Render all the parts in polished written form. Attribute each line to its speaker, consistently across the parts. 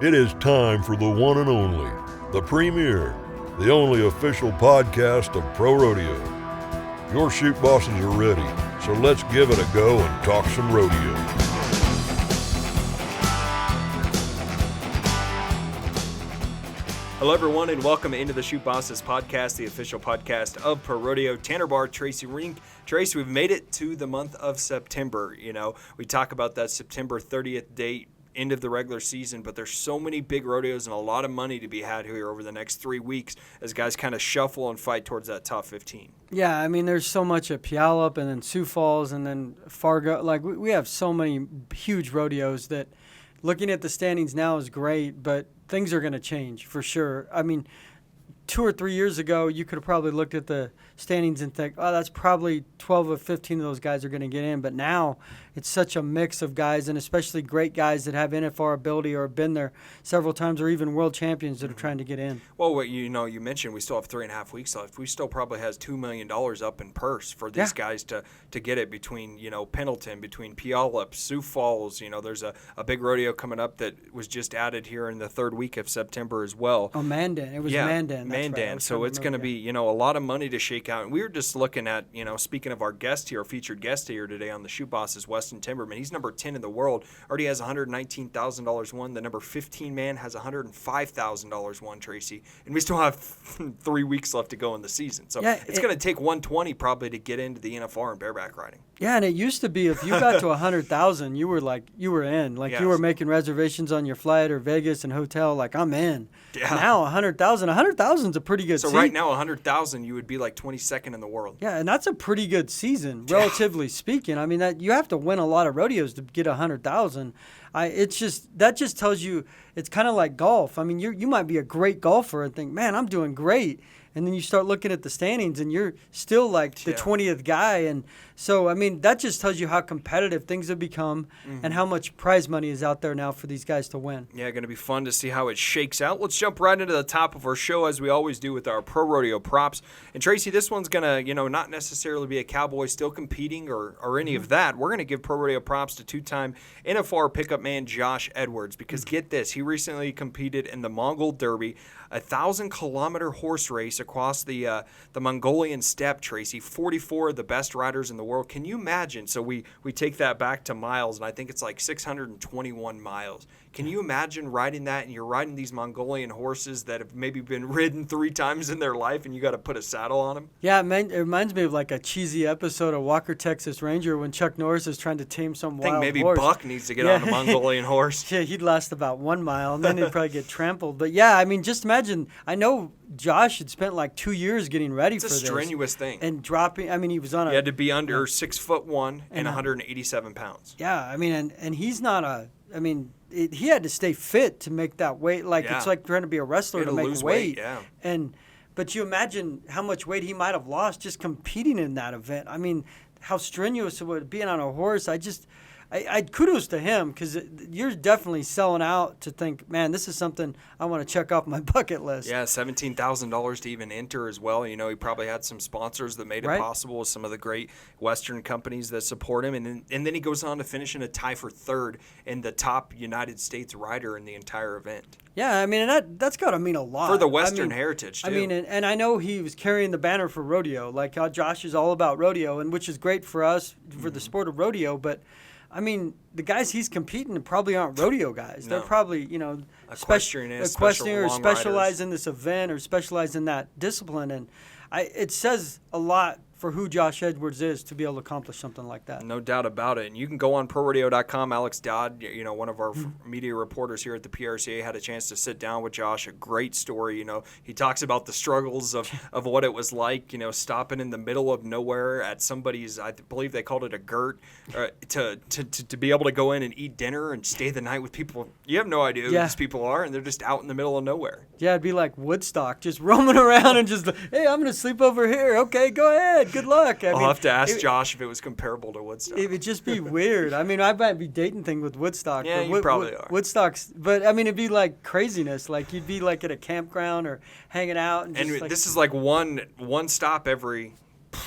Speaker 1: It is time for the one and only, the premier, the only official podcast of Pro Rodeo. Your shoot bosses are ready, so let's give it a go and talk some rodeo.
Speaker 2: Hello, everyone, and welcome into the Shoot Bosses podcast, the official podcast of Pro Rodeo. Tanner Barr, Tracy Rink. Tracy, we've made it to the month of September. You know, we talk about that September 30th date, end of the regular season, but there's so many big rodeos and a lot of money to be had here over the next 3 weeks as guys kind of shuffle and fight towards that top 15.
Speaker 3: Yeah, I mean, there's so much at Puyallup and then Sioux Falls and then Fargo. Like, we have so many huge rodeos that looking at the standings now is great, but things are going to change for sure. I mean, 2 or 3 years ago, you could have probably looked at the standings and think, oh, that's probably 12 or 15 of those guys are going to get in. But now it's such a mix of guys, and especially great guys that have NFR ability or have been there several times or even world champions that are trying to get in.
Speaker 2: Well, you mentioned we still have 3.5 weeks left. We still probably has $2 million up in purse for these guys to get it between, Pendleton, between Puyallup, Sioux Falls. There's a big rodeo coming up that was just added here in the third week of September as well.
Speaker 3: Oh, Mandan. It was Mandan.
Speaker 2: Mandan. Right. So it's going to be, a lot of money to shake out. And we were just looking at, speaking of our guest here, our featured guest here today on the Shoot Bosses, Weston Timberman. He's number 10 in the world. Already has $119,000 won. The number 15 man has $105,000 won, Tracy. And we still have 3 weeks left to go in the season. So it's going to take 120 probably to get into the NFR and bareback riding.
Speaker 3: Yeah, and it used to be if you got to 100,000, you were in. You were making reservations on your flight or Vegas and hotel. Like, I'm in. Yeah. Now 100,000 is a pretty good season.
Speaker 2: So right now 100,000, you would be like 22nd in the world.
Speaker 3: Yeah, and that's a pretty good season, relatively speaking. I mean, that you have to win a lot of rodeos to get 100,000. That just tells you it's kind of like golf. I mean, you might be a great golfer and think, man, I'm doing great. And then you start looking at the standings, and you're still like the 20th guy. And so, I mean, that just tells you how competitive things have become and how much prize money is out there now for these guys to win.
Speaker 2: Yeah, going to be fun to see how it shakes out. Let's jump right into the top of our show, as we always do with our Pro Rodeo props. And, Tracy, this one's going to, not necessarily be a cowboy still competing or any of that. We're going to give Pro Rodeo props to two-time NFR pickup man Josh Edwards because, get this, he recently competed in the Mongol Derby, a 1,000-kilometer horse race across the Mongolian steppe, Tracy. 44 of the best riders in the world. Can you imagine? So we take that back to miles, and I think it's like 621 miles. Can you imagine riding that, and you're riding these Mongolian horses that have maybe been ridden 3 times in their life, and you got to put a saddle on them?
Speaker 3: Yeah, it reminds me of like a cheesy episode of Walker, Texas Ranger when Chuck Norris is trying to tame some wild horse.
Speaker 2: I think maybe Buck needs to get on a Mongolian horse.
Speaker 3: Yeah, he'd last about 1 mile, and then he'd probably get trampled. But yeah, I mean, just imagine. I know Josh had spent like 2 years getting ready for this.
Speaker 2: It's a strenuous thing.
Speaker 3: And dropping. I mean, he was on
Speaker 2: He had to be under 6'1" and 187 pounds.
Speaker 3: Yeah, I mean, and he's not a. I mean. He had to stay fit to make that weight. It's like trying to be a wrestler to make weight.
Speaker 2: Yeah.
Speaker 3: But you imagine how much weight he might have lost just competing in that event. I mean, how strenuous it would be on a horse. I kudos to him because you're definitely selling out to think, man, this is something I want to check off my bucket list.
Speaker 2: Yeah, $17,000 to even enter as well. He probably had some sponsors that made it possible with some of the great Western companies that support him. And then he goes on to finish in a tie for third in the top United States rider in the entire event.
Speaker 3: Yeah, I mean, and that's got to mean a lot.
Speaker 2: For the Western heritage, too.
Speaker 3: I mean, and I know he was carrying the banner for rodeo, like how Josh is all about rodeo, and which is great for us, for the sport of rodeo, but I mean, the guys he's competing probably aren't rodeo guys. No. They're probably,
Speaker 2: equestrians
Speaker 3: or specialize in this event or specialize in that discipline. And it says a lot for who Josh Edwards is to be able to accomplish something like that.
Speaker 2: No doubt about it. And you can go on ProRodeo.com. Alex Dodd, one of our media reporters here at the PRCA, had a chance to sit down with Josh. A great story. He talks about the struggles of what it was like, stopping in the middle of nowhere at somebody's, I believe they called it a gert, to be able to go in and eat dinner and stay the night with people. You have no idea who these people are, and they're just out in the middle of nowhere.
Speaker 3: Yeah, it'd be like Woodstock, just roaming around and just, hey, I'm going to sleep over here. Okay, go ahead. Good luck.
Speaker 2: I'll have to ask Josh if it was comparable to Woodstock.
Speaker 3: It would just be weird. I mean, I might be dating thing with Woodstock.
Speaker 2: Yeah, you probably are.
Speaker 3: Woodstock's, but I mean, it'd be like craziness. Like you'd be like at a campground or hanging out. And
Speaker 2: this is like one stop every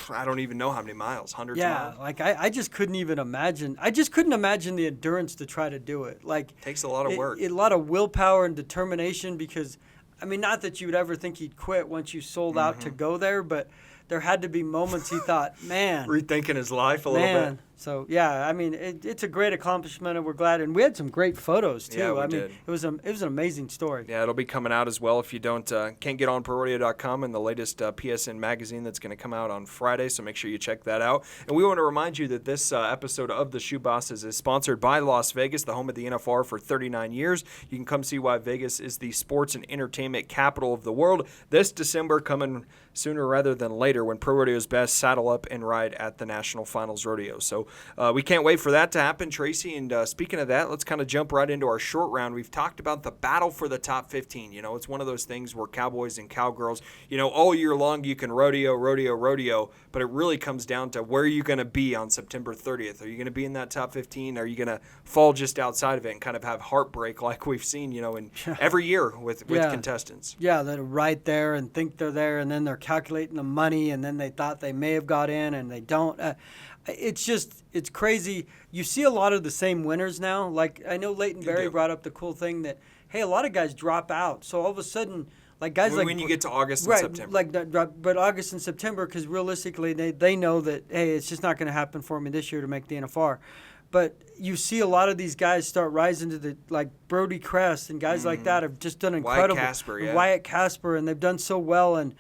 Speaker 2: I don't even know how many miles, hundreds of miles.
Speaker 3: Yeah, like I just couldn't even imagine. I just couldn't imagine the endurance to try to do it. Like
Speaker 2: Takes a lot of work.
Speaker 3: A lot of willpower and determination because, I mean, not that you would ever think he'd quit once you sold out to go there, but there had to be moments he thought, man.
Speaker 2: Rethinking his life a little bit.
Speaker 3: So, yeah, I mean, it's a great accomplishment, and we're glad. And we had some great photos, too.
Speaker 2: Yeah, we
Speaker 3: I mean,
Speaker 2: did.
Speaker 3: it was an amazing story.
Speaker 2: Yeah, it'll be coming out as well. If you can't get on ProRodeo.com and the latest PSN magazine that's going to come out on Friday, so make sure you check that out. And we want to remind you that this episode of The Shoe Bosses is sponsored by Las Vegas, the home of the NFR for 39 years. You can come see why Vegas is the sports and entertainment capital of the world this December, coming sooner rather than later when Pro Rodeo's best saddle up and ride at the National Finals Rodeo. So we can't wait for that to happen, Tracy. And speaking of that, let's kind of jump right into our short round. We've talked about the battle for the top 15. You know, it's one of those things where cowboys and cowgirls, you know, all year long you can rodeo, but it really comes down to where are you going to be on September 30th? Are you going to be in that top 15? Are you going to fall just outside of it and kind of have heartbreak like we've seen, you know, in every year with contestants?
Speaker 3: Yeah, they're right there and think they're there, and then they're calculating the money, and then they thought they may have got in, and they don't. It's crazy. You see a lot of the same winners now. Like, I know Leighton Berry brought up the cool thing that, hey, a lot of guys drop out. So all of a sudden, like guys
Speaker 2: when you get to August and September.
Speaker 3: But August and September, because realistically, they know that, hey, it's just not going to happen for me this year to make the NFR. But you see a lot of these guys start rising to the, like Brody Crest and guys like that have just done incredible. Wyatt Casper, and they've done so well. And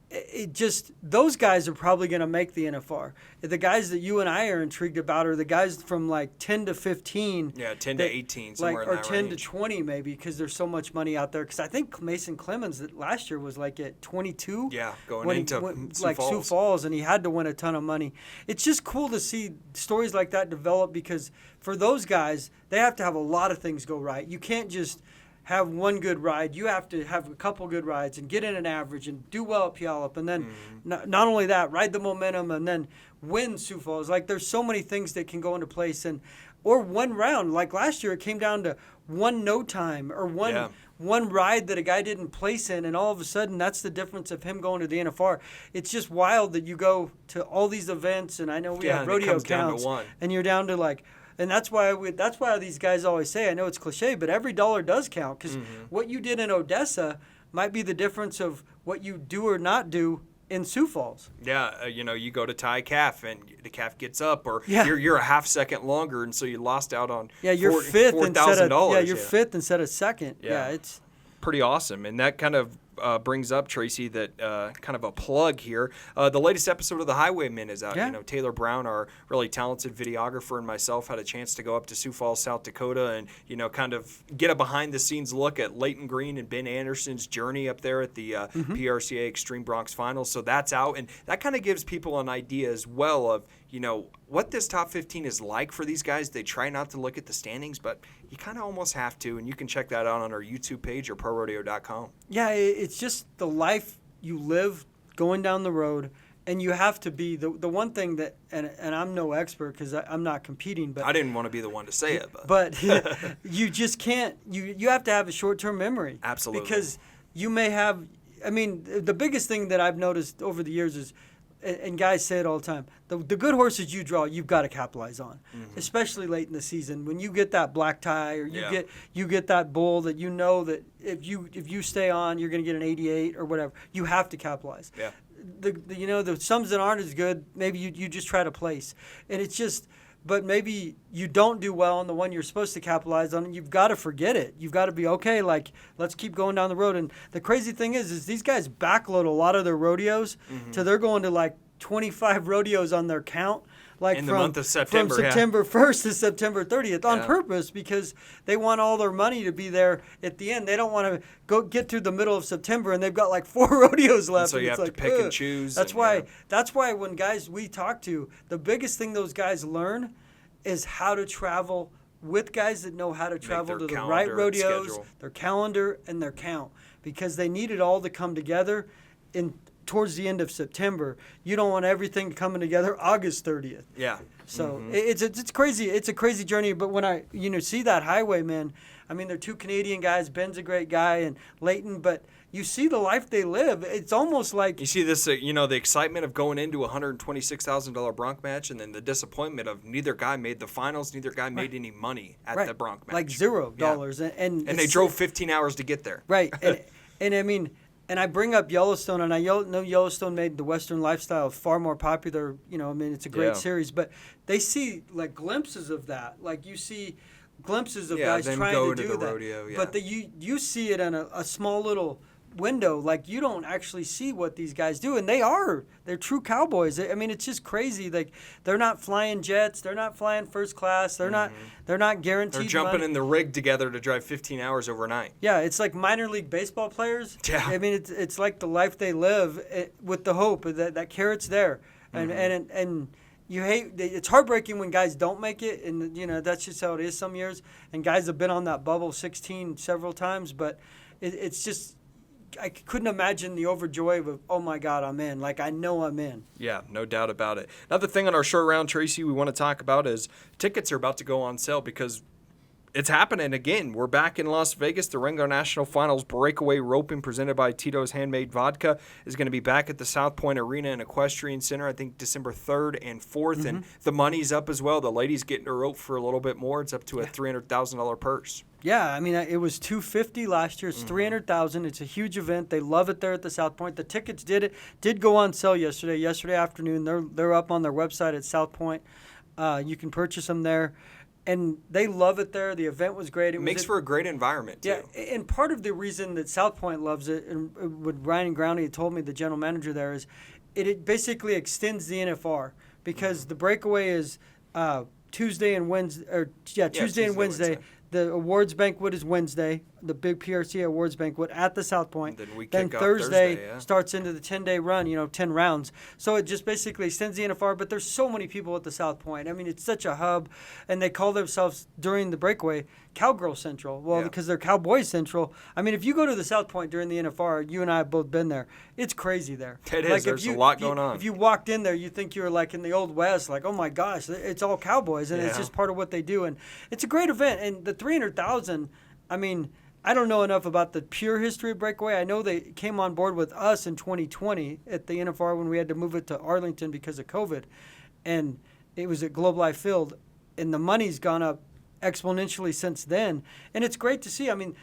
Speaker 3: it just, those guys are probably going to make the NFR. The guys that you and I are intrigued about are the guys from like 10 to 15.
Speaker 2: Yeah, 10 to 18, somewhere in that range.
Speaker 3: Or 10 to 20 maybe, because there's so much money out there. Because I think Mason Clemens last year was like at 22.
Speaker 2: Yeah, going into
Speaker 3: Sioux Falls, and he had to win a ton of money. It's just cool to see stories like that develop, because for those guys, they have to have a lot of things go right. You can't just have one good ride. You have to have a couple good rides and get in an average and do well at Puyallup. And then not only that, ride the momentum and then win Sioux Falls. Like, there's so many things that can go into place. Or one round. Like last year, it came down to one no time or one ride that a guy didn't place in, and all of a sudden that's the difference of him going to the NFR. It's just wild that you go to all these events, and I know we have rodeo counts, and you're down to like. And that's why these guys always say, I know it's cliche, but every dollar does count, because what you did in Odessa might be the difference of what you do or not do in Sioux Falls.
Speaker 2: Yeah, you go to tie calf and the calf gets up, or you're a half second longer, and so you lost out on
Speaker 3: you're fifth
Speaker 2: $4,000.
Speaker 3: Yeah, you're fifth instead of second. Yeah, it's
Speaker 2: pretty awesome. And that kind of brings up, Tracy, that kind of a plug here. The latest episode of The Highwaymen is out.
Speaker 3: Yeah.
Speaker 2: You know, Taylor Brown, our really talented videographer, and myself had a chance to go up to Sioux Falls, South Dakota, and, you know, kind of get a behind-the-scenes look at Leighton Green and Ben Anderson's journey up there at the PRCA Extreme Bronx Finals. So that's out, and that kind of gives people an idea as well of, you know, what this top 15 is like for these guys. They try not to look at the standings, but you kind of almost have to, and you can check that out on our YouTube page or ProRodeo.com.
Speaker 3: Yeah, it's just the life you live going down the road, and you have to be the one thing that, and I'm no expert because I'm not competing, but
Speaker 2: I didn't want to be the one to say it,
Speaker 3: but you just can't. You have to have a short-term memory.
Speaker 2: Absolutely.
Speaker 3: Because you may have. I mean, the biggest thing that I've noticed over the years is, and guys say it all the time, the good horses you draw, you've got to capitalize on, especially late in the season when you get that black tie, or you get that bull that you know that if you stay on, you're going to get an 88 or whatever. You have to capitalize.
Speaker 2: Yeah.
Speaker 3: The sums that aren't as good, maybe you just try to place, and it's just. But maybe you don't do well on the one you're supposed to capitalize on, and you've got to forget it. You've got to be, okay, like, let's keep going down the road. And the crazy thing is these guys backload a lot of their rodeos, so they're going to, like, 25 rodeos on their count. Like
Speaker 2: in the month of September,
Speaker 3: from September 1st to September 30th on purpose, because they want all their money to be there at the end. They don't want to go get through the middle of September and they've got like 4 rodeos left.
Speaker 2: And so you have to pick and choose.
Speaker 3: That's why when guys we talk to, the biggest thing those guys learn is how to travel with guys that know how to travel to the right rodeos, their calendar and their count, because they need it all to come together towards the end of September. You don't want everything coming together August 30th.
Speaker 2: Yeah.
Speaker 3: So it's crazy. It's a crazy journey. But when I see that Highwayman, I mean, they're two Canadian guys. Ben's a great guy, and Leighton, but you see the life they live. It's almost like
Speaker 2: you see this, the excitement of going into a $126,000 bronc match, and then the disappointment of neither guy made the finals, neither guy made any money at the bronc match.
Speaker 3: Like $0.
Speaker 2: Yeah.
Speaker 3: And
Speaker 2: they drove 15 hours to get there.
Speaker 3: Right. And I mean, and I bring up Yellowstone, and I know Yellowstone made the Western lifestyle far more popular. I mean, it's a great series, but they see like glimpses of that. Like you see glimpses of guys trying to do that.
Speaker 2: Rodeo,
Speaker 3: But you see it in a small little window. Like you don't actually see what these guys do, and they're true cowboys. I mean, it's just crazy. Like they're not flying jets, they're not flying first class, they're not guaranteed.
Speaker 2: They're jumping
Speaker 3: money.
Speaker 2: in the rig together to drive 15 hours overnight.
Speaker 3: Yeah, it's like minor league baseball players.
Speaker 2: Yeah,
Speaker 3: I mean, it's like the life they live with the hope that carrot's there, and you hate. It's heartbreaking when guys don't make it, and that's just how it is some years. And guys have been on that bubble 16 several times, but it's just. I couldn't imagine the overjoy of, oh my God, I'm in. Like, I know I'm in.
Speaker 2: Yeah, no doubt about it. Another thing on our short round, Tracy, we want to talk about is tickets are about to go on sale because it's happening again. We're back in Las Vegas. The Ringo National Finals Breakaway Roping presented by Tito's Handmade Vodka is going to be back at the South Point Arena and Equestrian Center, I think December 3rd and 4th. And the money's up as well. The ladies getting to rope for a little bit more. It's up to a $300,000 purse.
Speaker 3: Yeah, I mean, it was $250 last year. It's $300,000. It's a huge event. They love it there at the South Point. The tickets did go on sale yesterday afternoon. They're up on their website at South Point. You can purchase them there, and they love it there. The event was great. It
Speaker 2: makes for a great environment too.
Speaker 3: Yeah, and part of the reason that South Point loves it, and what Ryan Growney told me, the general manager there, is it basically extends the NFR because the Breakaway is Tuesday and Wednesday, Tuesday and Wednesday. The awards banquet is Wednesday, the big PRCA awards banquet at the South Point.
Speaker 2: Then
Speaker 3: Thursday starts into the 10-day run, 10 rounds. So it just basically extends the NFR, but there's so many people at the South Point. I mean, it's such a hub, and they call themselves, during the Breakaway, Cowgirl Central. Well, because they're Cowboy Central. I mean, if you go to the South Point during the NFR, you and I have both been there, it's crazy there.
Speaker 2: It is. There's a lot going on.
Speaker 3: If you walked in there, you think you were like in the Old West, like, oh my gosh, it's all cowboys, and it's just part of what they do. And it's a great event. And the $300,000, I mean, I don't know enough about the pure history of Breakaway. I know they came on board with us in 2020 at the NFR when we had to move it to Arlington because of COVID. And it was at Globe Life Field, and the money's gone up exponentially since then. And it's great to see. I mean,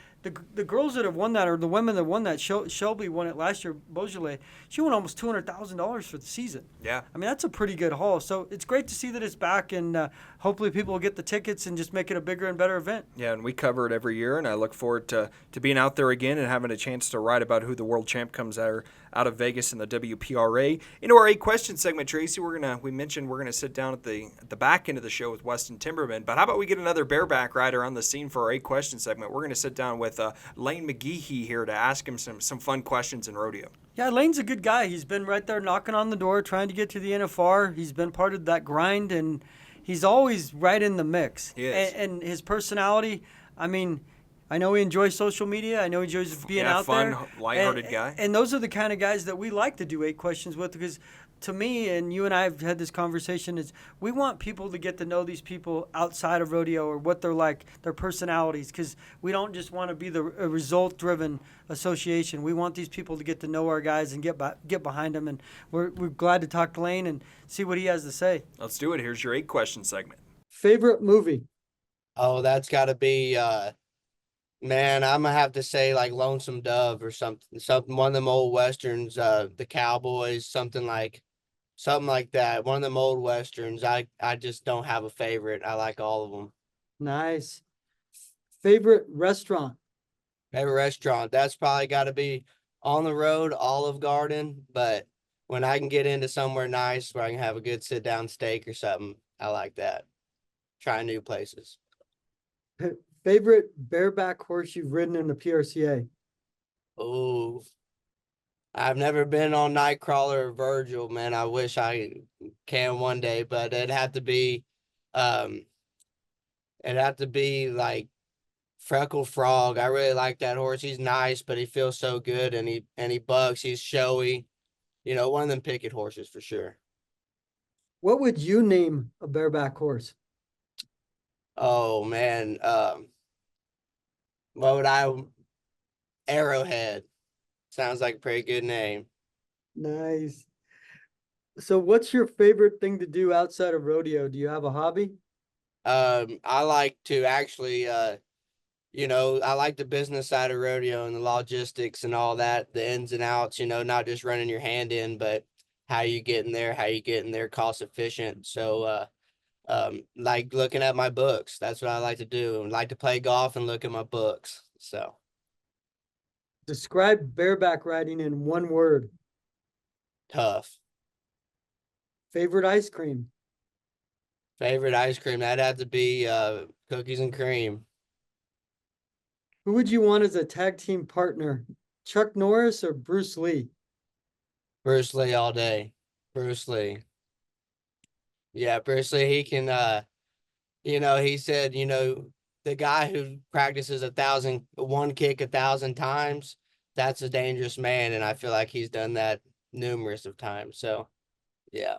Speaker 3: the girls that have won that, or the women that won that, Shelby won it last year, Beaujolais, she won almost $200,000 for the season.
Speaker 2: Yeah.
Speaker 3: I mean, that's a pretty good haul. So it's great to see that it's back, and hopefully people will get the tickets and just make it a bigger and better event.
Speaker 2: Yeah, and we cover it every year, and I look forward to being out there again and having a chance to write about who the world champ comes out of Vegas in the WPRA. Into our 8 question segment, Tracy, we mentioned we're gonna sit down at the back end of the show with Weston Timberman, but how about we get another bareback rider on the scene for our 8 question segment? We're gonna sit down with Lane McGehee here to ask him some fun questions in rodeo.
Speaker 3: Yeah, Lane's a good guy. He's been right there knocking on the door, trying to get to the NFR. He's been part of that grind, and he's always right in the mix.
Speaker 2: He is.
Speaker 3: And his personality, I mean, I know he enjoys social media. I know he enjoys being out
Speaker 2: fun,
Speaker 3: there.
Speaker 2: lighthearted guy.
Speaker 3: And those are the kind of guys that we like to do 8 questions with, because to me, and you and I have had this conversation, is we want people to get to know these people outside of rodeo, or what they're like, their personalities, because we don't just want to be a result-driven association. We want these people to get to know our guys and get behind them, and we're glad to talk to Lane and see what he has to say.
Speaker 2: Let's do it. Here's your 8 question segment.
Speaker 3: Favorite movie?
Speaker 4: Oh, that's got to be, man, I'm going to have to say like Lonesome Dove or something, one of them old Westerns, the Cowboys, something like that. One of them old Westerns. I just don't have a favorite. I like all of them.
Speaker 3: Nice. Favorite restaurant?
Speaker 4: Favorite restaurant, that's probably got to be on the road, Olive Garden. But when I can get into somewhere nice where I can have a good sit-down steak or something, I like that. Trying new places.
Speaker 3: Favorite bareback horse you've ridden in the PRCA?
Speaker 4: Oh, I've never been on Nightcrawler or Virgil, man. I wish I can one day, but it'd have to be like Freckle Frog. I really like that horse. He's nice, but he feels so good, and he bucks. He's showy. One of them picket horses for sure.
Speaker 3: What would you name a bareback horse?
Speaker 4: Oh man, What would I? Arrowhead. Sounds like a pretty good name.
Speaker 3: Nice. So what's your favorite thing to do outside of rodeo? Do you have a hobby?
Speaker 4: I like to actually, I like the business side of rodeo and the logistics and all that, the ins and outs, not just running your hand in, but how you getting there, cost efficient. So, like looking at my books, that's what I like to do. I like to play golf and look at my books. So
Speaker 3: Describe bareback riding in one word.
Speaker 4: tough.
Speaker 3: Favorite ice cream.
Speaker 4: Favorite ice cream, that'd have to be cookies and cream.
Speaker 3: Who would you want as a tag team partner? Chuck Norris or Bruce Lee?
Speaker 4: Bruce Lee all day. Bruce Lee. Yeah, Bruce Lee, he can he said, the guy who practices 1 kick 1,000 times, that's a dangerous man. And I feel like he's done that numerous of times. So yeah.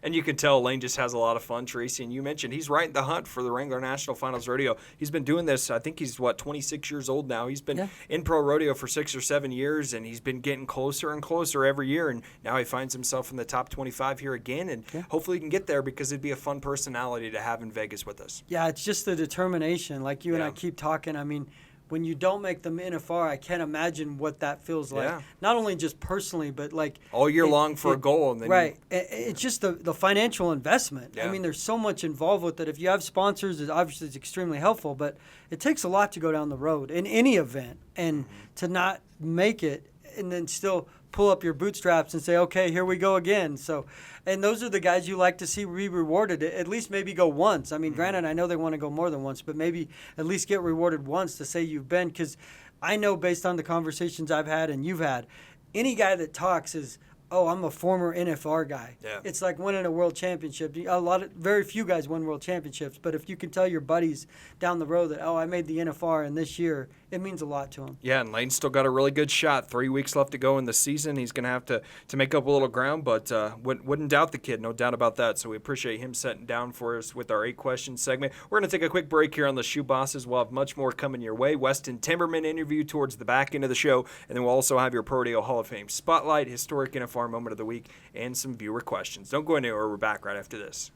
Speaker 2: And you can tell Lane just has a lot of fun, Tracy. And you mentioned he's right in the hunt for the Wrangler National Finals Rodeo. He's been doing this, I think he's, 26 years old now. He's been in pro rodeo for 6 or 7 years, and he's been getting closer and closer every year. And now he finds himself in the top 25 here again. And hopefully he can get there because it'd be a fun personality to have in Vegas with us.
Speaker 3: Yeah, it's just the determination. Like you and I keep talking, I mean, when you don't make the NFR, I can't imagine what that feels like. Yeah. Not only just personally, but like
Speaker 2: all year long for a goal. And then
Speaker 3: it's just the financial investment. Yeah. I mean, there's so much involved with it. If you have sponsors, obviously it's extremely helpful, but it takes a lot to go down the road in any event, and to not make it and then still pull up your bootstraps and say, okay, here we go again. So, and those are the guys you like to see rewarded, at least maybe go once. I mean, granted, I know they want to go more than once, but maybe at least get rewarded once to say you've been, because I know based on the conversations I've had and you've had, any guy that talks is, oh, I'm a former NFR guy. Yeah. It's like winning a world championship. Very few guys win world championships, but if you can tell your buddies down the road that, oh, I made the NFR in this year, it means a lot to him.
Speaker 2: Yeah, and Lane's still got a really good shot. 3 weeks left to go in the season. He's going to have to make up a little ground, but wouldn't doubt the kid, no doubt about that. So we appreciate him setting down for us with our 8-question segment. We're going to take a quick break here on the Shoe Bosses. We'll have much more coming your way. Weston Timberman interview towards the back end of the show, and then we'll also have your ProRodeo Hall of Fame Spotlight, Historic NFR Moment of the Week, and some viewer questions. Don't go anywhere. We're back right after this.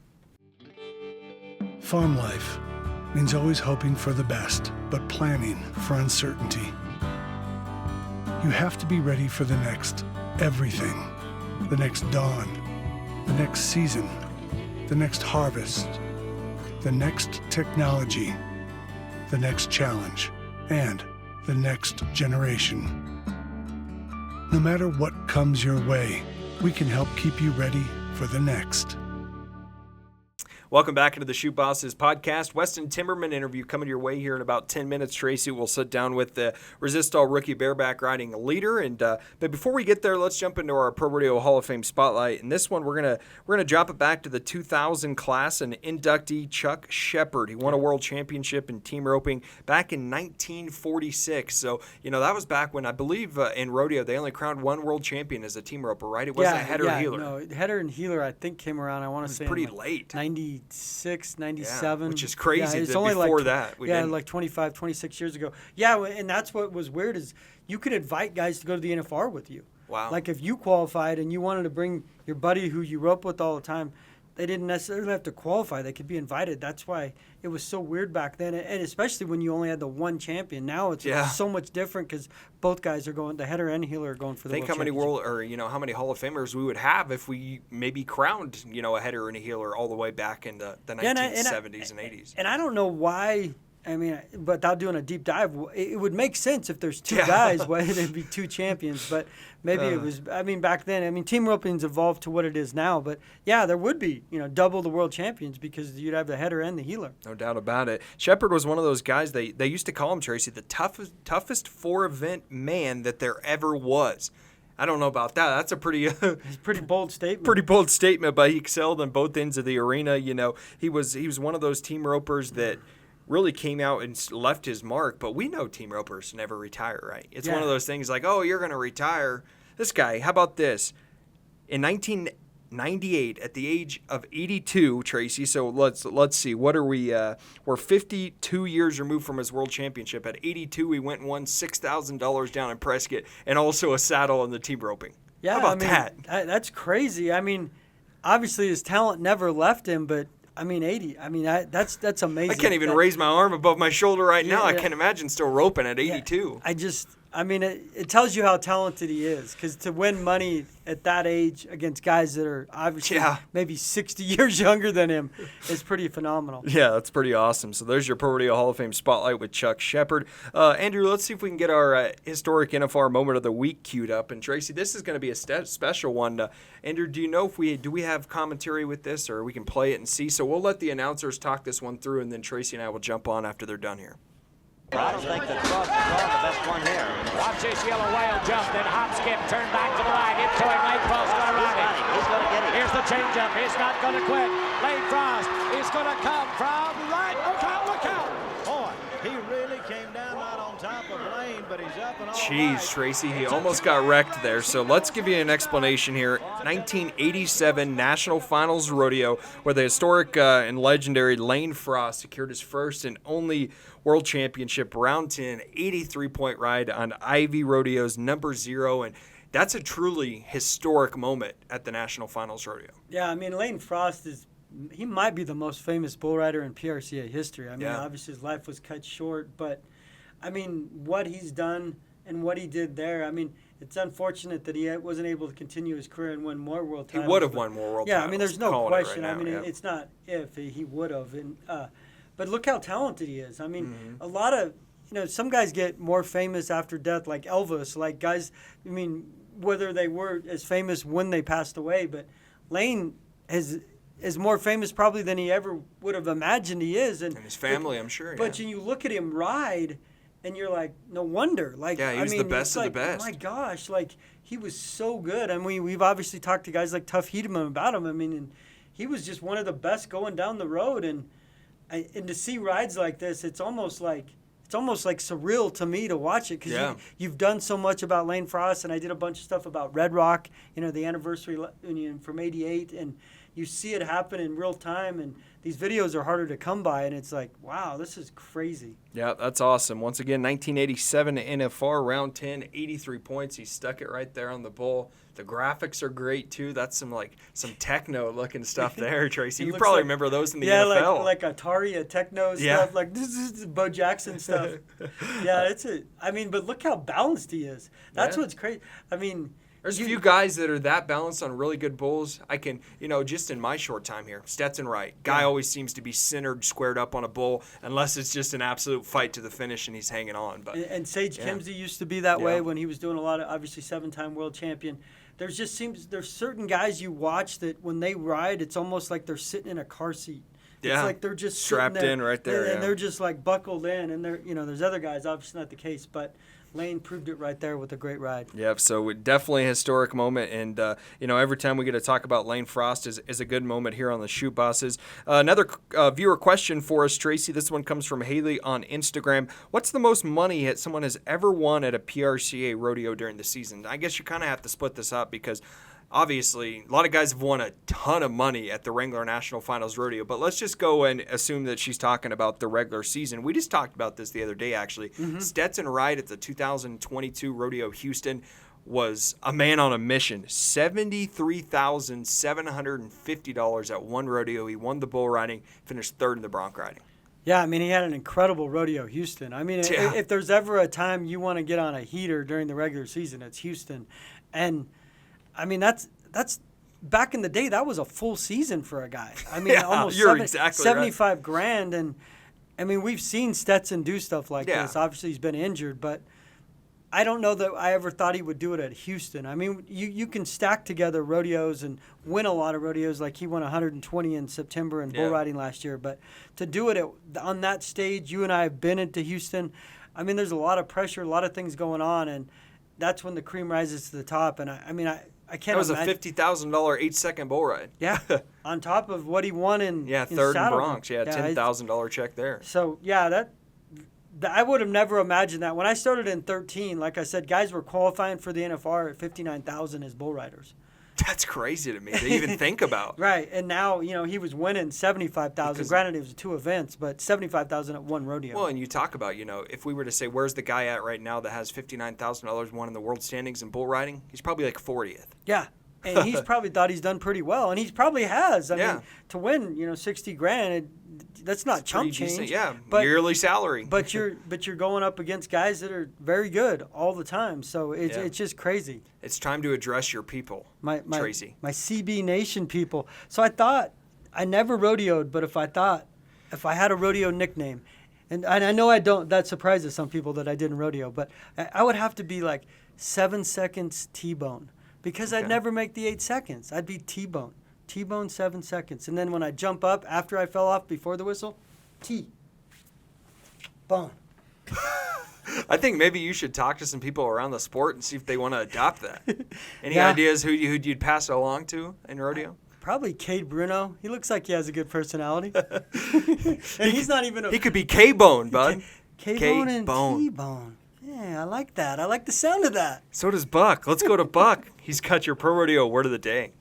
Speaker 5: Farm life means always hoping for the best, but planning for uncertainty. You have to be ready for the next everything, the next dawn, the next season, the next harvest, the next technology, the next challenge, and the next generation. No matter what comes your way, we can help keep you ready for the next.
Speaker 2: Welcome back into the Shoot Bosses podcast. Weston Timberman interview coming your way here in about 10 minutes. Tracy will sit down with the Resistol rookie bareback riding leader. And but before we get there, let's jump into our Pro Rodeo Hall of Fame spotlight. And this one, we're gonna drop it back to the 2000 class and inductee Chuck Shepard. He won a world championship in team roping back in 1946. So that was back when I believe in rodeo they only crowned one world champion as a team roper, right? It wasn't a header or healer.
Speaker 3: No, header and healer I think came around. I want to say
Speaker 2: pretty late.
Speaker 3: 96, 97.
Speaker 2: Which is crazy.
Speaker 3: It's only before
Speaker 2: that.
Speaker 3: Like 25, 26 years ago. Yeah, and that's what was weird is you could invite guys to go to the NFR with you.
Speaker 2: Wow.
Speaker 3: Like if you qualified and you wanted to bring your buddy who you rope with all the time, they didn't necessarily have to qualify. They could be invited. That's why it was so weird back then, and especially when you only had the one champion. Now it's so much different because both guys are going, the header and healer are going for the
Speaker 2: Think
Speaker 3: world
Speaker 2: how many how many Hall of Famers we would have if we maybe crowned, a header and a healer all the way back in the 1970s and 80s.
Speaker 3: And I don't know why. I mean, without doing a deep dive, it would make sense if there's two guys, why there'd be two champions. But maybe it was, back then, team roping's evolved to what it is now. But, yeah, there would be, double the world champions because you'd have the header and the healer.
Speaker 2: No doubt about it. Shepard was one of those guys, they used to call him, Tracy, the toughest four-event man that there ever was. I don't know about that. That's a pretty
Speaker 3: bold statement.
Speaker 2: Pretty bold statement, but he excelled on both ends of the arena. He was one of those team ropers that really came out and left his mark, but we know team ropers never retire, right? It's one of those things like, oh, you're going to retire. This guy, how about this? In 19 98 at the age of 82, Tracy. So let's see. What are we? We're 52 years removed from his world championship. At 82, he went and won $6,000 down in Prescott and also a saddle on the team roping.
Speaker 3: Yeah,
Speaker 2: How about that?
Speaker 3: That's crazy. I mean, obviously his talent never left him, but 80. That's amazing.
Speaker 2: I can't even raise my arm above my shoulder right now. I can't imagine still roping at 82.
Speaker 3: It tells you how talented he is, because to win money at that age against guys that are obviously maybe 60 years younger than him is pretty phenomenal.
Speaker 2: Yeah, that's pretty awesome. So there's your ProRodeo Hall of Fame Spotlight with Chuck Shepard. Andrew, let's see if we can get our historic NFR moment of the week queued up. And Tracy, this is going to be a special one. Andrew, do you know if we have commentary with this, or we can play it and see? So we'll let the announcers talk this one through, and then Tracy and I will jump on after they're done here.
Speaker 6: I don't think that Frost is the best one here.
Speaker 7: Watch this yellow whale jump, then hop, skip, turn back to the right, into it, Lane Frost going to ride it.
Speaker 6: He's going to get it.
Speaker 7: Here's the changeup, he's not going to quit. Lane Frost is going to come from right. Look out. Boy, he really came down right on top of Lane, but he's up and all
Speaker 2: Jeez,
Speaker 7: right.
Speaker 2: Tracy, he almost got wrecked there. So let's give you an explanation here. 1987 National Finals Rodeo, where the historic and legendary Lane Frost secured his first and only World Championship round 10 83-point ride on Ivy Rodeo's number 0, and that's a truly historic moment at the National Finals Rodeo.
Speaker 3: Yeah, Lane Frost he might be the most famous bull rider in PRCA history. Obviously his life was cut short, but what he's done and what he did there, it's unfortunate that he wasn't able to continue his career and win more world titles.
Speaker 2: He would have won more world titles.
Speaker 3: Yeah, there's no question.
Speaker 2: It's
Speaker 3: it's not if he would have. But look how talented he is. A lot of, some guys get more famous after death, like Elvis, like guys, whether they were as famous when they passed away, but Lane is more famous probably than he ever would have imagined he is. And
Speaker 2: his family, I'm sure.
Speaker 3: But you look at him ride, and you're like, no wonder.
Speaker 2: He was the best of the best.
Speaker 3: Oh my gosh, he was so good. And we've obviously talked to guys like Tuff Hedeman about him. And he was just one of the best going down the road. And to see rides like this, it's almost like surreal to me to watch it, because you've done so much about Lane Frost, and I did a bunch of stuff about Red Rock, the anniversary from '88, and you see it happen in real time, and these videos are harder to come by, and it's like, wow, this is crazy.
Speaker 2: Yeah, that's awesome. Once again, 1987 NFR round 10, 83 points. He stuck it right there on the bull. The graphics are great too. That's some techno looking stuff there, Tracy. You probably remember those in the NFL.
Speaker 3: Yeah, like Atari, techno stuff, like this is Bo Jackson stuff. But look how balanced he is. That's what's crazy.
Speaker 2: There's a few guys that are that balanced on really good bulls. I can, just in my short time here, Stetson Wright. Guy always seems to be centered, squared up on a bull, unless it's just an absolute fight to the finish and he's hanging on. But
Speaker 3: and Sage Kimsey used to be that way when he was doing a lot of, obviously, 7-time world champion. There's certain guys you watch that when they ride, it's almost like they're sitting in a car seat. It's like they're just
Speaker 2: strapped in right there.
Speaker 3: And they're just buckled in. And there's other guys, obviously not the case, but Lane proved it right there with a great ride.
Speaker 2: Yep, so definitely a historic moment, and every time we get to talk about Lane Frost is a good moment here on the Shoot Bosses. Another viewer question for us, Tracy. This one comes from Haley on Instagram. What's the most money that someone has ever won at a PRCA rodeo during the season? I guess you kind of have to split this up, because obviously, a lot of guys have won a ton of money at the Wrangler National Finals Rodeo, but let's just go and assume that she's talking about the regular season. We just talked about this the other day, actually. Stetson Wright at the 2022 Rodeo Houston was a man on a mission. $73,750 at one rodeo. He won the bull riding, finished third in the bronc riding.
Speaker 3: Yeah, he had an incredible Rodeo Houston. If there's ever a time you want to get on a heater during the regular season, it's Houston. And that's back in the day, that was a full season for a guy. Almost
Speaker 2: exactly
Speaker 3: 75 grand. And we've seen Stetson do stuff like this. Obviously, he's been injured, but I don't know that I ever thought he would do it at Houston. You can stack together rodeos and win a lot of rodeos, like he won 120 in September in bull riding last year. But to do it on that stage, you and I have been into Houston. There's a lot of pressure, a lot of things going on, and that's when the cream rises to the top. And I can't.
Speaker 2: That was a $50,000 8-second bull ride.
Speaker 3: Yeah, on top of what he won in
Speaker 2: third in Bronx. $10,000 check there.
Speaker 3: So that I would have never imagined that. When I started in 13, like I said, guys were qualifying for the NFR at $59,000 as bull riders.
Speaker 2: That's crazy to me to even think about.
Speaker 3: Right, and now, he was winning 75,000. Granted, it was 2 events, but 75,000 at one rodeo.
Speaker 2: Well, and you talk about, if we were to say, where's the guy at right now that has $59,000 won in the world standings in bull riding? He's probably like 40th.
Speaker 3: Yeah, and he's probably thought he's done pretty well, and he probably has. I mean, to win, 60 grand, that's not chump change.
Speaker 2: Decent, yeah,
Speaker 3: but,
Speaker 2: yearly salary.
Speaker 3: But you're going up against guys that are very good all the time, so it's just crazy.
Speaker 2: It's time to address your people, Tracy.
Speaker 3: My CB Nation people. So I thought, I never rodeoed, but if I had a rodeo nickname, and I know I don't, that surprises some people that I didn't rodeo, but I would have to be like 7 seconds T-bone, because I'd never make the 8 seconds. I'd be T-bone. T-bone 7 seconds. And then when I jump up after I fell off before the whistle, T-bone.
Speaker 2: I think maybe you should talk to some people around the sport and see if they want to adopt that. Any ideas who you'd pass it along to in rodeo?
Speaker 3: Probably Cade Bruno. He looks like he has a good personality. And he's not even
Speaker 2: He could be K-Bone, bud.
Speaker 3: K-Bone and T-bone. Yeah, I like that. I like the sound of that.
Speaker 2: So does Buck. Let's go to Buck. He's got your Pro Rodeo word of the day.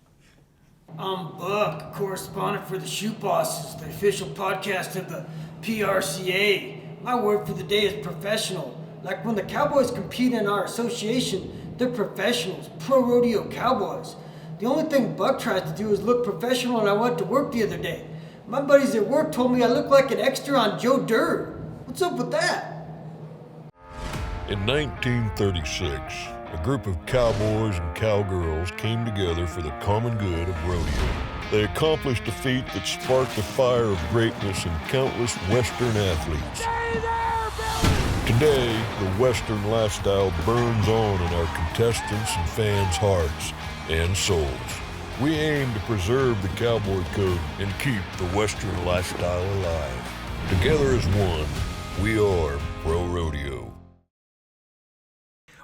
Speaker 8: I'm Buck, correspondent for the Shoot Bosses, the official podcast of the PRCA. My word for the day is professional. Like when the Cowboys compete in our association, they're professionals, Pro Rodeo Cowboys. The only thing Buck tries to do is look professional, and I went to work the other day. My buddies at work told me I look like an extra on Joe Dirt. What's up with that?
Speaker 1: In 1936, a group of cowboys and cowgirls came together for the common good of rodeo. They accomplished a feat that sparked a fire of greatness in countless Western athletes. Today, the Western lifestyle burns on in our contestants and fans' hearts and souls. We aim to preserve the cowboy code and keep the Western lifestyle alive. Together as one, we are Pro Rodeo.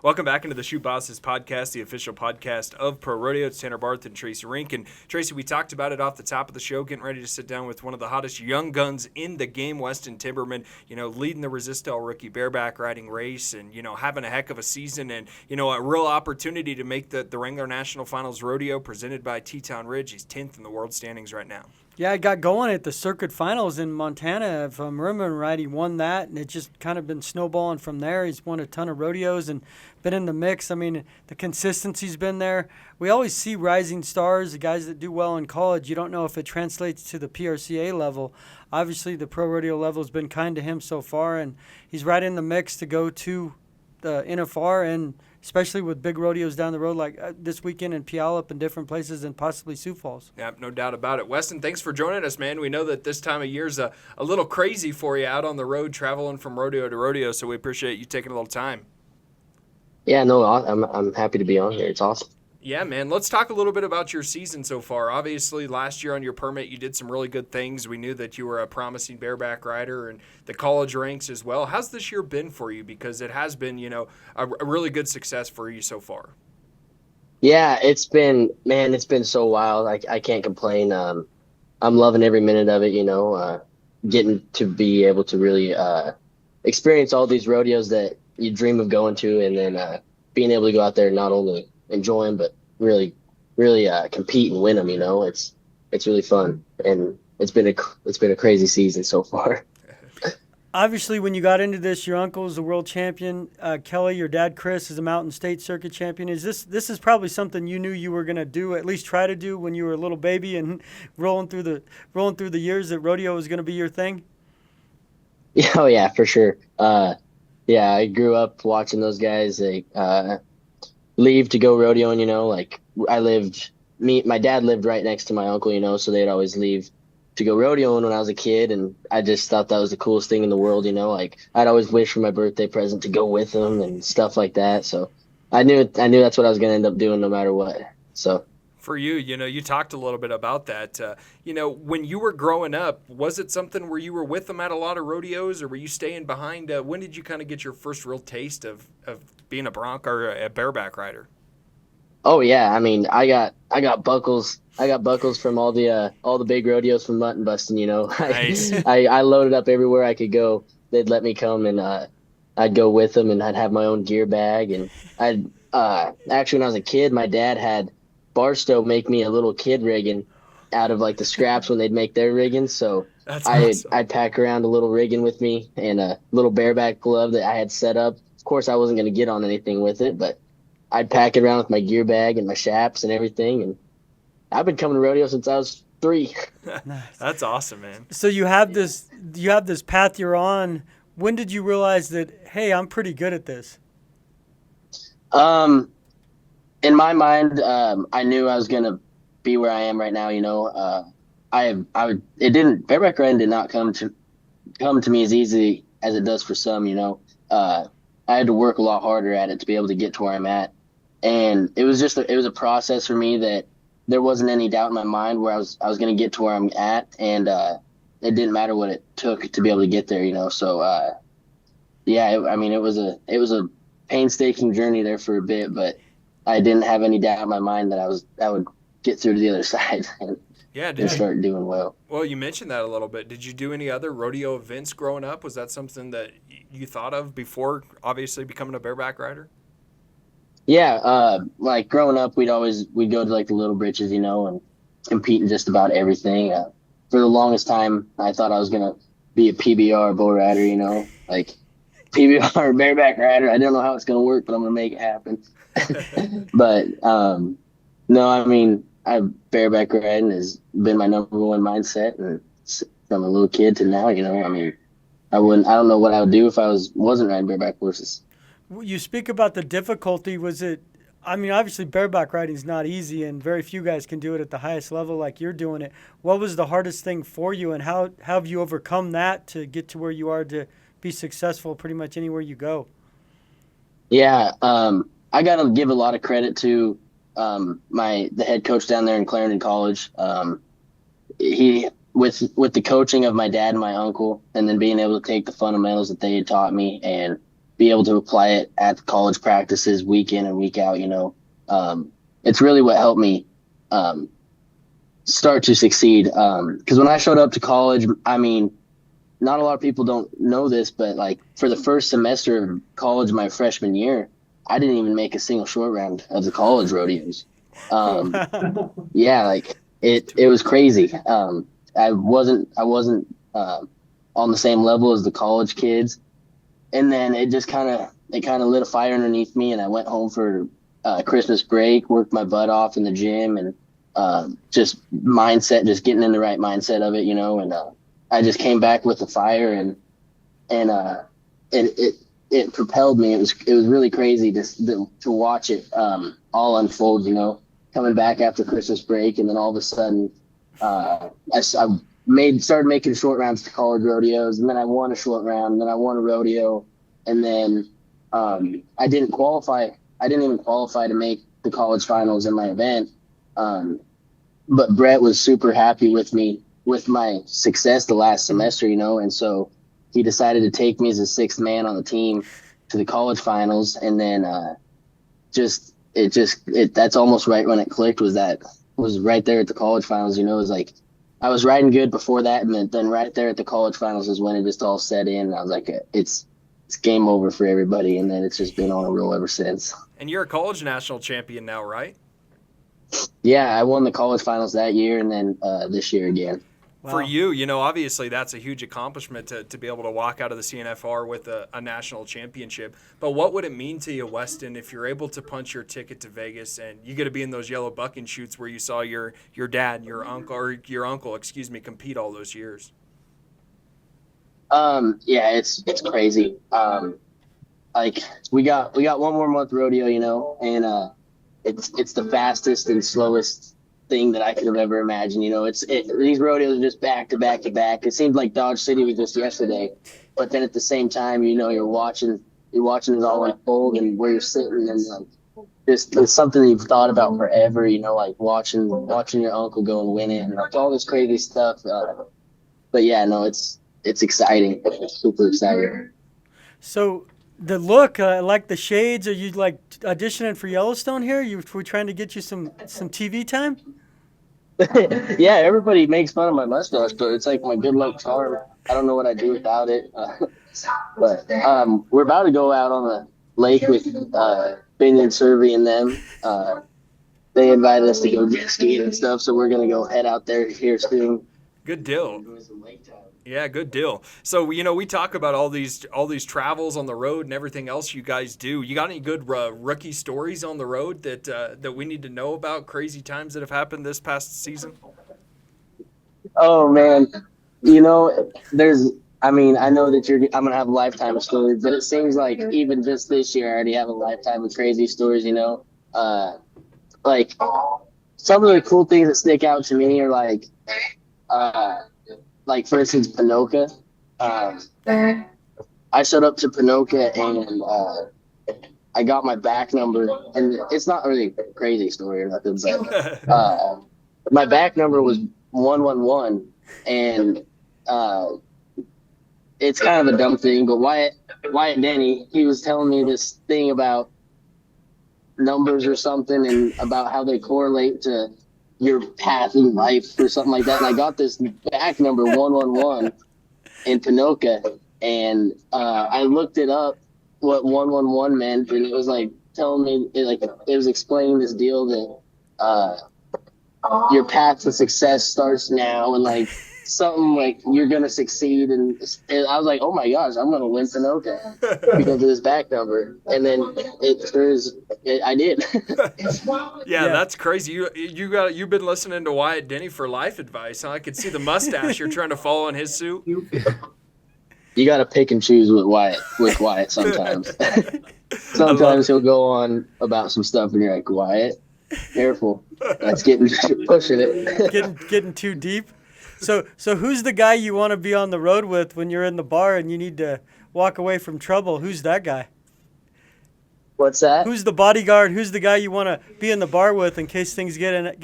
Speaker 2: Welcome back into the Shoot Bosses podcast, the official podcast of Pro Rodeo. It's Tanner Barth and Tracy Rink. And Tracy, we talked about it off the top of the show, getting ready to sit down with one of the hottest young guns in the game, Weston Timberman, leading the Resistol rookie bareback riding race and, having a heck of a season and, a real opportunity to make the Wrangler National Finals Rodeo presented by Teton Ridge. He's 10th in the world standings right now.
Speaker 3: Yeah, I got going at the circuit finals in Montana. If I'm remembering right, he won that, and it's just kind of been snowballing from there. He's won a ton of rodeos and been in the mix. I mean, the consistency's been there. We always see rising stars, the guys that do well in college. You don't know if it translates to the PRCA level. Obviously, the Pro Rodeo level has been kind to him so far, and he's right in the mix to go to the NFR, and especially with big rodeos down the road like this weekend in Puyallup and different places and possibly Sioux Falls.
Speaker 2: Yeah, no doubt about it. Weston, thanks for joining us, man. We know that this time of year's a little crazy for you out on the road traveling from rodeo to rodeo, so we appreciate you taking a little time.
Speaker 9: Yeah, no, I'm happy to be on here. It's awesome.
Speaker 2: Yeah, man. Let's talk a little bit about your season so far. Obviously, last year on your permit, you did some really good things. We knew that you were a promising bareback rider and the college ranks as well. How's this year been for you? Because it has been, a really good success for you so far.
Speaker 9: Yeah, it's been so wild. I can't complain. I'm loving every minute of it, getting to be able to really experience all these rodeos that you dream of going to, and then being able to go out there and not only enjoy them, but really compete and win them. It's really fun, and it's been a crazy season so far.
Speaker 3: Obviously, when you got into this, your uncle is a world champion. Kelly, your dad Chris, is a Mountain State Circuit champion. This is probably something you knew you were going to do, at least try to do, when you were a little baby and rolling through the years that rodeo was going to be your thing?
Speaker 9: Yeah, oh yeah, for sure. Yeah, I grew up watching those guys leave to go rodeoing, my dad lived right next to my uncle, so they'd always leave to go rodeoing when I was a kid, and I just thought that was the coolest thing in the world, I'd always wish for my birthday present to go with them and stuff like that. So I knew that's what I was going to end up doing no matter what. So
Speaker 2: for you, you talked a little bit about that. When you were growing up, was it something where you were with them at a lot of rodeos, or were you staying behind? When did you kind of get your first real taste of being a bronc or a bareback rider?
Speaker 9: Oh yeah, I mean, I got buckles. I got buckles from all the big rodeos from mutton busting.
Speaker 2: Nice.
Speaker 9: I loaded up everywhere I could go. They'd let me come, and I'd go with them, and I'd have my own gear bag. And actually, when I was a kid, my dad had Barstow make me a little kid rigging out of like the scraps when they'd make their riggings. So
Speaker 2: That's awesome.
Speaker 9: I'd pack around a little rigging with me and a little bareback glove that I had set up. Of course, I wasn't going to get on anything with it, but I'd pack it around with my gear bag and my shaps and everything. And I've been coming to rodeo since I was 3.
Speaker 3: Nice.
Speaker 2: That's awesome, man.
Speaker 3: So you have this path you're on. When did you realize that, hey, I'm pretty good at this?
Speaker 9: In my mind, I knew I was gonna be where I am right now. Bareback riding did not come to me as easy as it does for some. I had to work a lot harder at it to be able to get to where I'm at, and it was a process for me that there wasn't any doubt in my mind where I was gonna get to where I'm at, and it didn't matter what it took to be able to get there. So it was a painstaking journey there for a bit, but I didn't have any doubt in my mind that I would get through to the other side and start doing well.
Speaker 2: Well, you mentioned that a little bit. Did you do any other rodeo events growing up? Was that something that you thought of before, obviously, becoming a bareback rider?
Speaker 9: Yeah, like growing up, we'd go to like the Little Britches, and compete in just about everything. For the longest time, I thought I was gonna be a PBR bull rider, like PBR bareback rider. I don't know how it's gonna work, but I'm gonna make it happen. But no, I mean, bareback riding has been my number one mindset, and from a little kid to now. I mean, I don't know what I would do if I wasn't riding bareback horses.
Speaker 3: You speak about the difficulty. Obviously bareback riding is not easy, and very few guys can do it at the highest level like you're doing it. What was the hardest thing for you, and how have you overcome that to get to where you are to be successful pretty much anywhere you go?
Speaker 9: Yeah, I got to give a lot of credit to the head coach down there in Clarendon College. He with the coaching of my dad and my uncle, and then being able to take the fundamentals that they had taught me and be able to apply it at the college practices week in and week out. It's really what helped me start to succeed. Because when I showed up to college, I mean, not a lot of people don't know this, but like for the first semester of college, my freshman year, I didn't even make a single short round of the college rodeos. Yeah, like it was crazy. I wasn't on the same level as the college kids. And then it kind of lit a fire underneath me, and I went home for Christmas break, worked my butt off in the gym, and just getting in the right mindset of it, and I just came back with the fire, and it propelled me. It was really crazy to watch it all unfold, coming back after Christmas break, and then all of a sudden I started making short rounds to college rodeos, and then I won a short round, and then I won a rodeo, and then I didn't qualify. I didn't even qualify to make the college finals in my event. But Brett was super happy with me with my success the last semester, and so he decided to take me as a 6th man on the team to the college finals, and then that's almost right when it clicked. Was right there at the college finals. It was like I was riding good before that, and then right there at the college finals is when it just all set in. And I was like, it's game over for everybody, and then it's just been on a roll ever since.
Speaker 2: And you're a college national champion now, right?
Speaker 9: Yeah, I won the college finals that year, and then this year again.
Speaker 2: Wow. For you, obviously that's a huge accomplishment to be able to walk out of the CNFR with a national championship. But what would it mean to you, Weston, if you're able to punch your ticket to Vegas and you get to be in those yellow bucking shoots where you saw your dad, your uncle, compete all those years?
Speaker 9: Yeah, it's crazy. Like we got one more month rodeo, and it's the fastest and slowest thing that I could have ever imagined. These rodeos are just back to back to back. It seemed like Dodge City was just yesterday, but then at the same time, you're watching it all unfold, and where you're sitting, and it's something that you've thought about forever. Like watching your uncle go and win it, and like all this crazy stuff. But yeah, no, it's exciting. It's super exciting.
Speaker 3: So the look, like the shades, are you like auditioning for Yellowstone here? We're trying to get you some TV time?
Speaker 9: Yeah, everybody makes fun of my mustache, but it's like my good luck charm. I don't know what I'd do without it. But we're about to go out on the lake with Binion Survey and them. they invited us to go jet skiing and stuff, so we're gonna go head out there here soon.
Speaker 2: Good deal. Yeah, good deal. So, we talk about all these travels on the road and everything else you guys do. You got any good rookie stories on the road that we need to know about? Crazy times that have happened this past season?
Speaker 9: Oh man, I know that I'm gonna have a lifetime of stories, but it seems like even just this year I already have a lifetime of crazy stories. Like some of the cool things that stick out to me are like for instance, Pinoca. I showed up to Pinoca and I got my back number, and it's not really a crazy story or nothing, but my back number was 111, and it's kind of a dumb thing, but Wyatt Denny, he was telling me this thing about numbers or something and about how they correlate to your path in life or something like that. And I got this back number 111 in Pinoca, and I looked it up what 111 meant, and it was like telling me it was explaining this deal that your path to success starts now, and like something like you're gonna succeed, and I was like, oh my gosh, I'm gonna win Pinoca because of this back number, and then I did.
Speaker 2: Yeah, that's crazy. You've been listening to Wyatt Denny for life advice, huh? I could see the mustache. You're trying to follow in his suit.
Speaker 9: You got to pick and choose with Wyatt sometimes. Sometimes he'll go on about some stuff, and you're like, Wyatt, careful, that's pushing it.
Speaker 3: Getting too deep. So who's the guy you want to be on the road with when you're in the bar and you need to walk away from trouble? Who's that guy?
Speaker 9: What's that?
Speaker 3: Who's the bodyguard? Who's the guy you want to be in the bar with in case things get out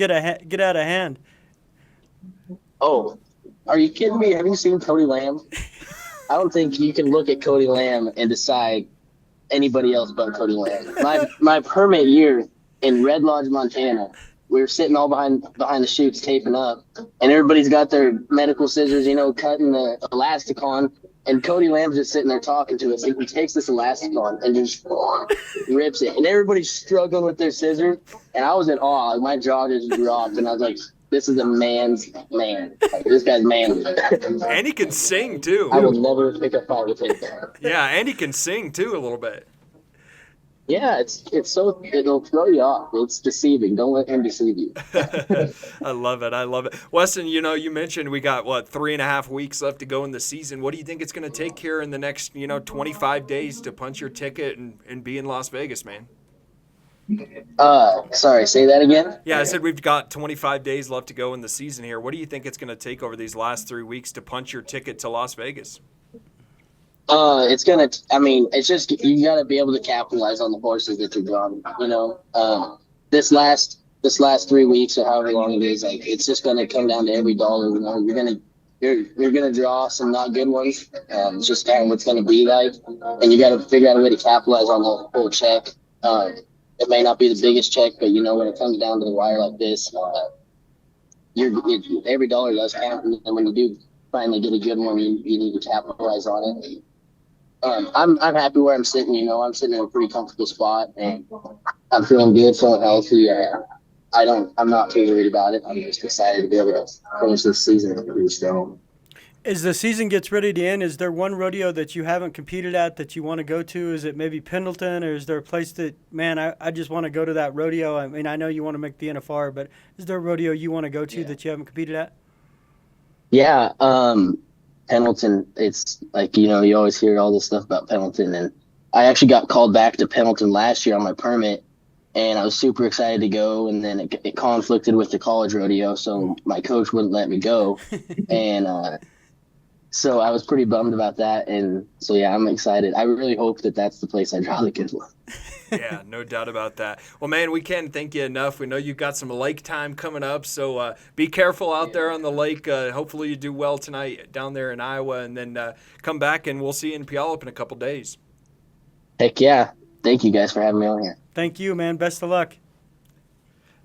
Speaker 3: of hand?
Speaker 9: Oh, are you kidding me? Have you seen Cody Lamb? I don't think you can look at Cody Lamb and decide anybody else but Cody Lamb. My permit year in Red Lodge, Montana, we were sitting all behind the chutes taping up, and everybody's got their medical scissors, cutting the elasticon, and Cody Lamb's just sitting there talking to us. And he takes this elasticon and just rips it, and everybody's struggling with their scissors, and I was in awe. Like, my jaw just dropped, and I was like, this is a man's man. Like, this guy's man.
Speaker 2: And he can sing too.
Speaker 9: I will never pick a fight with him.
Speaker 2: Yeah, and he can sing too a little bit.
Speaker 9: Yeah, it'll throw you off. It's deceiving. Don't let him deceive you.
Speaker 2: I love it. Weston, you mentioned we got 3.5 weeks left to go in the season. What do you think it's going to take here in the next 25 days to punch your ticket and be in Las Vegas, man?
Speaker 9: Sorry, say that again?
Speaker 2: Yeah, I said we've got 25 days left to go in the season here. What do you think it's going to take over these last 3 weeks to punch your ticket to Las Vegas?
Speaker 9: It's just, you got to be able to capitalize on the horses that you're drawing. This last 3 weeks or however long it is, like, it's just going to come down to every dollar. You're gonna draw some not good ones. It's just kind of what's going to be like, and you got to figure out a way to capitalize on the whole check. It may not be the biggest check, but when it comes down to the wire like this, every dollar does count, and when you do finally get a good one, you need to capitalize on it. I'm happy where I'm sitting. I'm sitting in a pretty comfortable spot, and I'm feeling good, feeling healthy. I'm not too worried about it. I'm just excited to be able to finish this season pretty strong.
Speaker 3: As the season gets ready to end, is there one rodeo that you haven't competed at that you want to go to? Is it maybe Pendleton, or is there a place that, man, I just want to go to that rodeo? I mean, I know you want to make the NFR, but is there a rodeo you want to go to that you haven't competed at?
Speaker 9: Yeah, Pendleton, it's like, you always hear all this stuff about Pendleton, and I actually got called back to Pendleton last year on my permit, and I was super excited to go, and then it conflicted with the college rodeo, so my coach wouldn't let me go, and so I was pretty bummed about that, and so, yeah, I'm excited. I really hope that that's the place I draw the good one.
Speaker 2: Yeah, no doubt about that. Well, man, we can't thank you enough. We know you've got some lake time coming up, so be careful out there on the lake. Hopefully you do well tonight down there in Iowa, and then come back, and we'll see you in Puyallup in a couple days.
Speaker 9: Heck yeah. Thank you guys for having me on here.
Speaker 3: Thank you, man. Best of luck.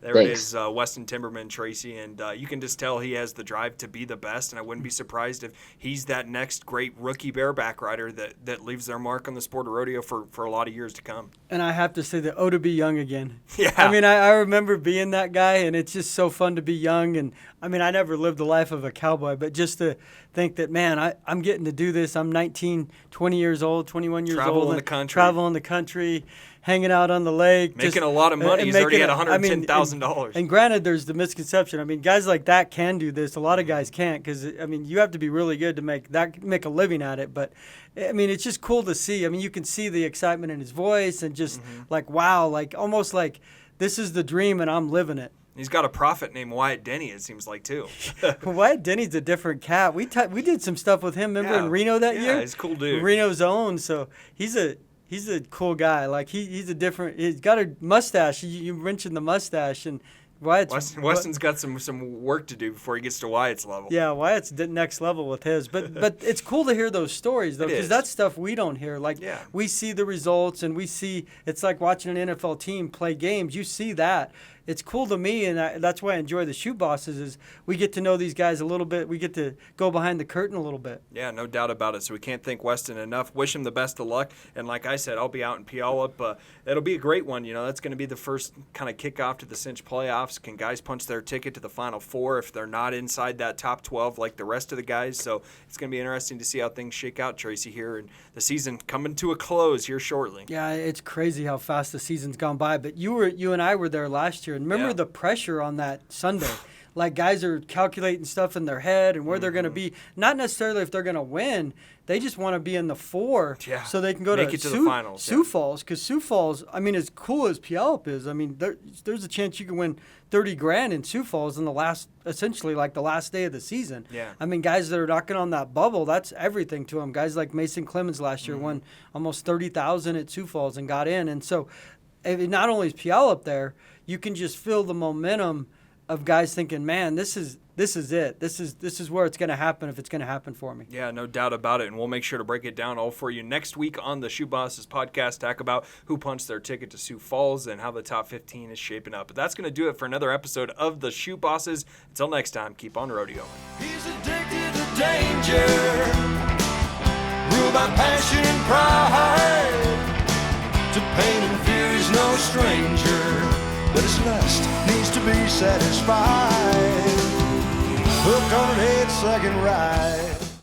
Speaker 2: There
Speaker 9: Thanks.
Speaker 2: it is, Weston Timberman, Tracy, and you can just tell he has the drive to be the best, and I wouldn't be surprised if he's that next great rookie bareback rider that leaves their mark on the sport of rodeo for a lot of years to come.
Speaker 3: And I have to say that, to be young again.
Speaker 2: Yeah.
Speaker 3: I mean, I remember being that guy, and it's just so fun to be young. And, I mean, I never lived the life of a cowboy, but just to think that, man, I'm getting to do this. I'm 19, 20 years old, 21 years old.
Speaker 2: Traveling the country.
Speaker 3: Hanging out on the lake.
Speaker 2: Making a lot of money. He's already at $110,000.
Speaker 3: And granted, there's the misconception. I mean, guys like that can do this. A lot of guys can't because, I mean, you have to be really good to make a living at it. But, I mean, it's just cool to see. I mean, you can see the excitement in his voice and just like, wow, like almost like this is the dream and I'm living it.
Speaker 2: He's got a prophet named Wyatt Denny, it seems like, too.
Speaker 3: Wyatt Denny's a different cat. We did some stuff with him, remember, in Reno that year?
Speaker 2: Yeah, he's a cool dude.
Speaker 3: Reno's own, so he's a cool guy. Like he's got a mustache. You mentioned the mustache, and
Speaker 2: Weston's got some work to do before he gets to Wyatt's level.
Speaker 3: Yeah, Wyatt's the next level with his. But it's cool to hear those stories though, because that's stuff we don't hear. Like we see the results, and we see it's like watching an NFL team play games. You see that. It's cool to me, and that's why I enjoy the Shoot Bosses is we get to know these guys a little bit. We get to go behind the curtain a little bit.
Speaker 2: Yeah, no doubt about it. So we can't thank Weston enough. Wish him the best of luck. And like I said, I'll be out in Puyallup. It'll be a great one. You know, that's going to be the first kind of kickoff to the Cinch playoffs. Can guys punch their ticket to the Final Four if they're not inside that top 12 like the rest of the guys? So it's going to be interesting to see how things shake out, Tracy, here. And the season coming to a close here shortly.
Speaker 3: Yeah, it's crazy how fast the season's gone by. But you and I were there last year, and remember the pressure on that Sunday. Like guys are calculating stuff in their head and where they're going to be. Not necessarily if they're going to win. They just want to be in the 4 so they can go to
Speaker 2: the finals.
Speaker 3: Sioux Falls. Because Sioux Falls, I mean, as cool as Puyallup is, I mean, there's a chance you can win $30,000 in Sioux Falls in essentially like the last day of the season.
Speaker 2: Yeah.
Speaker 3: I mean, guys that are knocking on that bubble, that's everything to them. Guys like Mason Clemens last year won almost $30,000 at Sioux Falls and got in. And so not only is Puyallup there, you can just feel the momentum of guys thinking, man, this is it. This is where it's going to happen if it's going to happen for me.
Speaker 2: Yeah, no doubt about it. And we'll make sure to break it down all for you next week on the Shoot Bosses podcast. Talk about who punched their ticket to Sioux Falls and how the top 15 is shaping up. But that's going to do it for another episode of the Shoot Bosses. Until next time, keep on rodeoing.
Speaker 10: He's addicted to danger, ruled by passion and pride. To pain and fear he's no stranger, but his lust needs to be satisfied. Hooked on an 8-second ride.